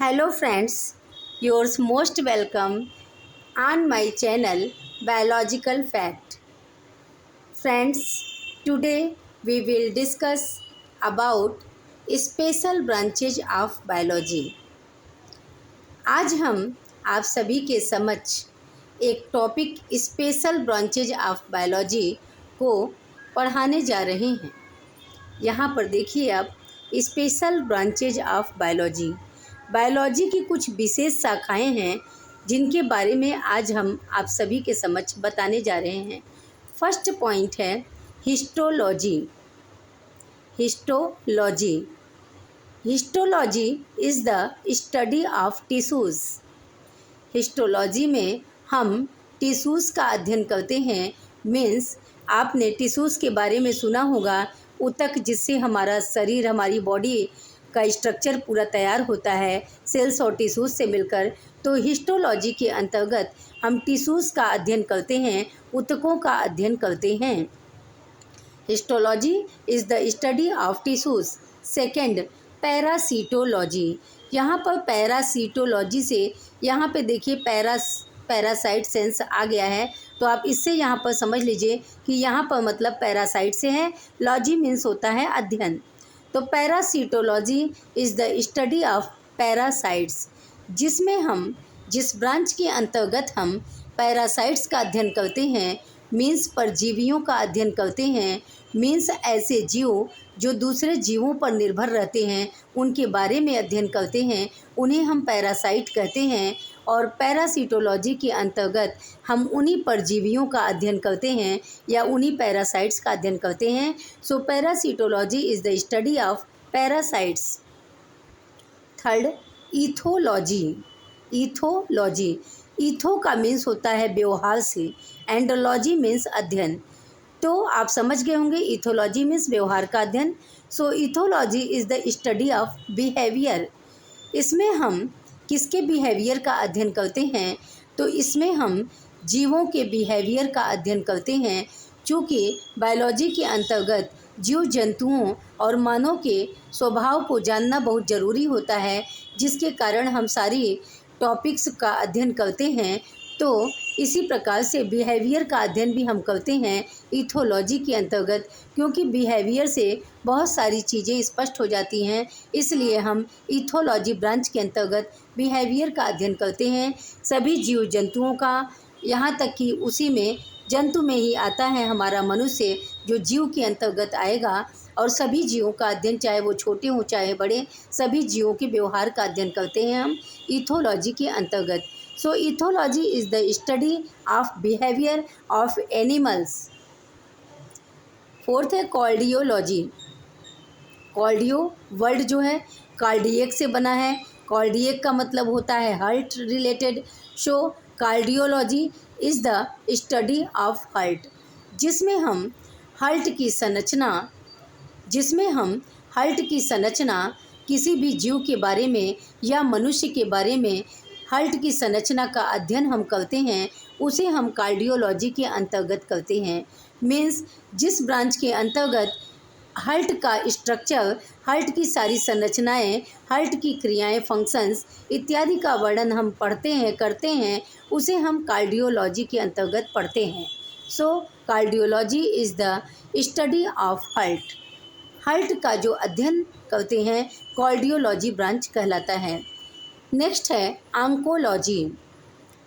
Hello friends, yours most welcome on my channel Biological Fact. Friends, today we will discuss about special branches of biology. आज हम आप सभी के समक्ष एक topic special branches of biology को पढ़ाने जा रहे हैं। यहाँ पर देखिए आप स्पेशल ब्रांचेज ऑफ बायोलॉजी की कुछ विशेष शाखाएं हैं जिनके बारे में आज हम आप सभी के समक्ष बताने जा रहे हैं। फर्स्ट पॉइंट है histology. Histology is the study of tissues. Histology में हम टिश्यूज़ का अध्ययन करते हैं। मीन्स आपने टिश्यूज़ के बारे में सुना होगा, ऊतक जिससे हमारा शरीर, हमारी बॉडी का स्ट्रक्चर पूरा तैयार होता है सेल्स और टिश्यूज़ से मिलकर। तो हिस्टोलॉजी के अंतर्गत हम टिश्यूज़ का अध्ययन करते हैं, ऊतकों का अध्ययन करते हैं। Histology is the study of tissues. Second, parasitology. यहाँ पर पैरासीटोलॉजी से यहाँ पे देखिए पैरासाइट सेंस आ गया है, तो आप इससे यहाँ पर समझ लीजिए कि यहाँ पर मतलब पैरासाइट से है, लॉजी मीन्स होता है अध्ययन। तो parasitology is the study of parasites, जिसमें हम जिस ब्रांच के अंतर्गत हम पैरासाइट्स का अध्ययन करते हैं, मीन्स परजीवियों का अध्ययन करते हैं। मीन्स ऐसे जीव जो दूसरे जीवों पर निर्भर रहते हैं उनके बारे में अध्ययन करते हैं, उन्हें हम पैरासाइट कहते हैं। और पैरासीटोलॉजी के अंतर्गत हम उन्हीं परजीवियों का अध्ययन करते हैं या उन्हीं पैरासाइट्स का अध्ययन करते हैं। So parasitology is the study of parasites. Third, ethology. Etho का मीन्स होता है व्यवहार से, एंड लॉजी मीन्स अध्ययन। तो आप समझ गए होंगे ईथोलॉजी मीन्स व्यवहार का अध्ययन। So ethology is the study of behaviour. इसमें हम किसके बिहेवियर का अध्ययन करते हैं? तो इसमें हम जीवों के बिहेवियर का अध्ययन करते हैं। चूँकि बायोलॉजी के अंतर्गत जीव जंतुओं और मानव के स्वभाव को जानना बहुत ज़रूरी होता है, जिसके कारण हम सारी टॉपिक्स का अध्ययन करते हैं। तो इसी प्रकार से बिहेवियर का अध्ययन भी हम करते हैं ईथोलॉजी के अंतर्गत, क्योंकि बिहेवियर से बहुत सारी चीज़ें स्पष्ट हो जाती हैं। इसलिए हम ईथोलॉजी ब्रांच के अंतर्गत बिहेवियर का अध्ययन करते हैं सभी जीव जंतुओं का। यहाँ तक कि उसी में जंतु में ही आता है हमारा मनुष्य, जो जीव के अंतर्गत आएगा। और सभी जीवों का अध्ययन, चाहे वो छोटे हों चाहे बड़े, सभी जीवों के व्यवहार का अध्ययन करते हैं हम ईथोलॉजी के अंतर्गत। So ethology is the study of behaviour of animals. Fourth है कार्डियोलॉजी। कार्डियो वर्ड जो है कार्डियक से बना है। कार्डियक का मतलब होता है heart related. So cardiology is the study of heart, जिसमें हम हार्ट की संरचना किसी भी जीव के बारे में या मनुष्य के बारे में हार्ट की संरचना का अध्ययन हम करते हैं, उसे हम कार्डियोलॉजी के अंतर्गत करते हैं। मीन्स जिस ब्रांच के अंतर्गत हार्ट का स्ट्रक्चर, हार्ट की सारी संरचनाएं, हार्ट की क्रियाएं, फंक्शंस इत्यादि का वर्णन हम पढ़ते हैं, करते हैं, उसे हम कार्डियोलॉजी के अंतर्गत पढ़ते हैं। So cardiology is the study of heart. Heart का जो अध्ययन करते हैं कार्डियोलॉजी ब्रांच कहलाता है। नेक्स्ट है आंकोलॉजी।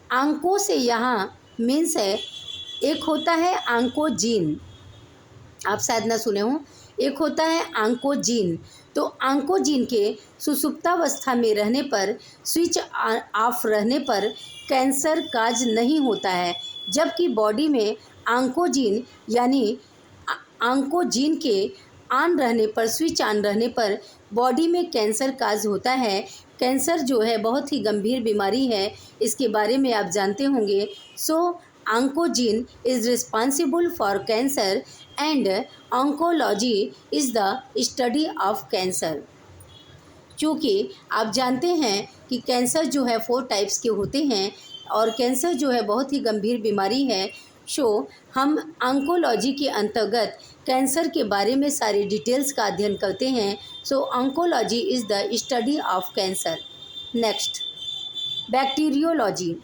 आंको से यहाँ मीन्स है, एक होता है आंकोजीन, आप शायद ना सुने हों, एक होता है आंकोजीन। तो आंकोजीन के सुषुप्तावस्था में रहने पर, स्विच ऑफ रहने पर कैंसर काज नहीं होता है, जबकि बॉडी में आंकोजीन यानी आंकोजीन के ऑन रहने पर, स्विच ऑन रहने पर बॉडी में कैंसर काज होता है। कैंसर जो है बहुत ही गंभीर बीमारी है, इसके बारे में आप जानते होंगे। So oncogene is responsible for cancer and oncology is the study of cancer. चूँकि आप जानते हैं कि कैंसर जो है 4 टाइप्स के होते हैं और कैंसर जो है बहुत ही गंभीर बीमारी है। सो हम ऑन्कोलॉजी के अंतर्गत कैंसर के बारे में सारी डिटेल्स का अध्ययन करते हैं। So oncology is the study of cancer. Next bacteriology.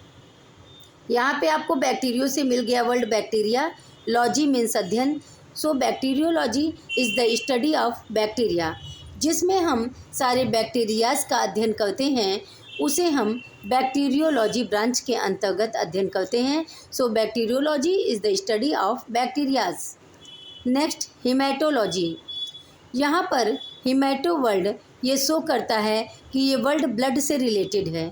यहाँ पे आपको बैक्टीरियो से मिल गया वर्ड बैक्टीरिया, लॉजी मीन्स अध्ययन। So bacteriology is the study of bacteria, जिसमें हम सारे बैक्टीरियाज का अध्ययन करते हैं, उसे हम बैक्टीरियोलॉजी ब्रांच के अंतर्गत अध्ययन करते हैं। So bacteriology is the study of bacterias. Next haematology. यहाँ पर हिमेटो वर्ड ये शो करता है कि ये वर्ड ब्लड से रिलेटेड है,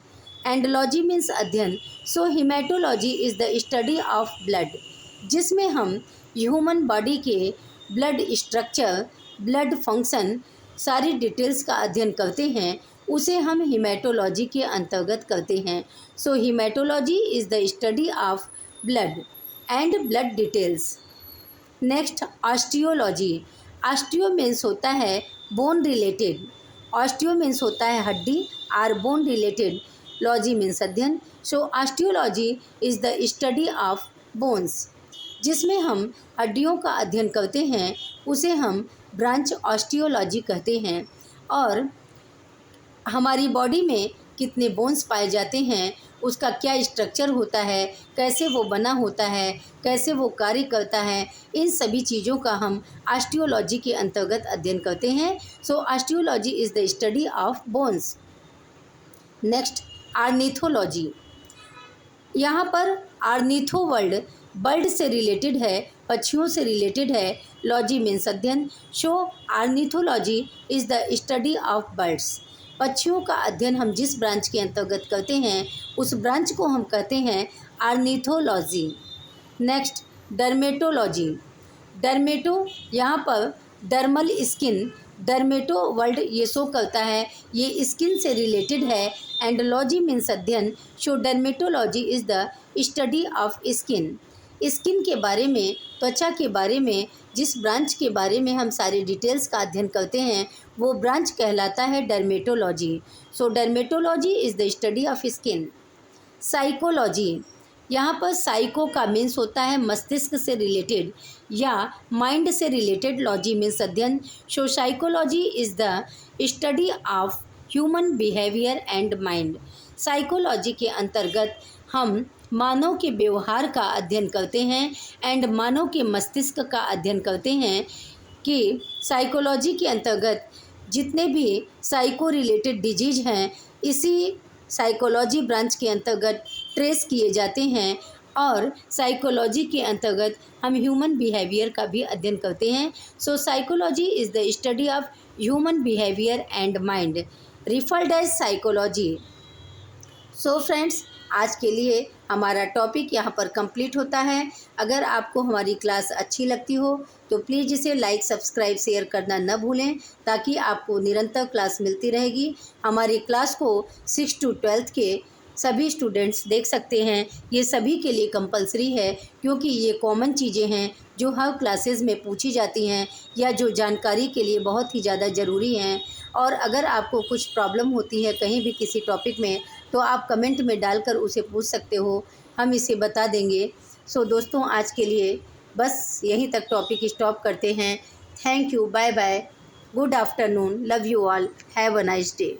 एंड लॉजी मीन्स अध्ययन। So haematology is the study of blood, जिसमें हम ह्यूमन बॉडी के ब्लड स्ट्रक्चर, ब्लड फंक्शन, सारी डिटेल्स का अध्ययन करते हैं, उसे हम हिमेटोलॉजी के अंतर्गत करते हैं। So haematology is the study of blood and blood details. Next osteology. Osteo means होता है बोन रिलेटेड, ऑस्टियो मीन्स होता है हड्डी, or bone related, logy means अध्ययन। So osteology is the study of bones, जिसमें हम हड्डियों का अध्ययन करते हैं, उसे हम ब्रांच ऑस्टियोलॉजी कहते हैं। और हमारी बॉडी में कितने बोन्स पाए जाते हैं, उसका क्या स्ट्रक्चर होता है, कैसे वो बना होता है, कैसे वो कार्य करता है, इन सभी चीज़ों का हम ऑस्टियोलॉजी के अंतर्गत अध्ययन करते हैं। So osteology is the study of bones. Next ornithology. यहाँ पर ऑर्निथो वर्ड बर्ड से रिलेटेड है, पक्षियों से रिलेटेड है, लॉजी मीन्स अध्ययन। So ornithology is the study of birds, पक्षियों का अध्ययन हम जिस ब्रांच के अंतर्गत करते हैं, उस ब्रांच को हम कहते हैं ऑर्निथोलॉजी। Next dermatology. डर्मेटो यहाँ पर डर्मल स्किन, डर्मेटो वर्ड ये शो करता है ये स्किन से रिलेटेड है, एंड लॉजी मीन्स अध्ययन। So dermatology is the study of skin, skin के बारे में, त्वचा के बारे में, जिस ब्रांच के बारे में हम सारे डिटेल्स का अध्ययन करते हैं, वो ब्रांच कहलाता है dermatology. So dermatology is the study of skin. Psychology. यहाँ पर साइको का मीन्स होता है मस्तिष्क से रिलेटेड या माइंड से रिलेटेड, लॉजी मीन्स अध्ययन। So psychology is the study of human behaviour and mind. Psychology के अंतर्गत हम मानव के व्यवहार का अध्ययन करते हैं एंड मानव के मस्तिष्क का अध्ययन करते हैं कि साइकोलॉजी के अंतर्गत जितने भी साइको रिलेटेड डिजीज हैं, इसी साइकोलॉजी ब्रांच के अंतर्गत ट्रेस किए जाते हैं, और साइकोलॉजी के अंतर्गत हम ह्यूमन बिहेवियर का भी अध्ययन करते हैं। So psychology is the study of human behaviour and mind, referred as psychology. So friends, आज के लिए हमारा टॉपिक यहाँ पर कंप्लीट होता है। अगर आपको हमारी क्लास अच्छी लगती हो तो प्लीज़ इसे लाइक, सब्सक्राइब, शेयर करना न भूलें, ताकि आपको निरंतर क्लास मिलती रहेगी। हमारी क्लास को 6 to 12th के सभी स्टूडेंट्स देख सकते हैं। ये सभी के लिए कंपलसरी है, क्योंकि ये कॉमन चीज़ें हैं जो हर क्लासेस में पूछी जाती हैं या जो जानकारी के लिए बहुत ही ज़्यादा ज़रूरी हैं। और अगर आपको कुछ प्रॉब्लम होती है कहीं भी किसी टॉपिक में, तो आप कमेंट में डालकर उसे पूछ सकते हो, हम इसे बता देंगे। सो दोस्तों, आज के लिए बस यहीं तक टॉपिक स्टॉप करते हैं। Thank you, bye bye, good afternoon, love you all, have a nice day.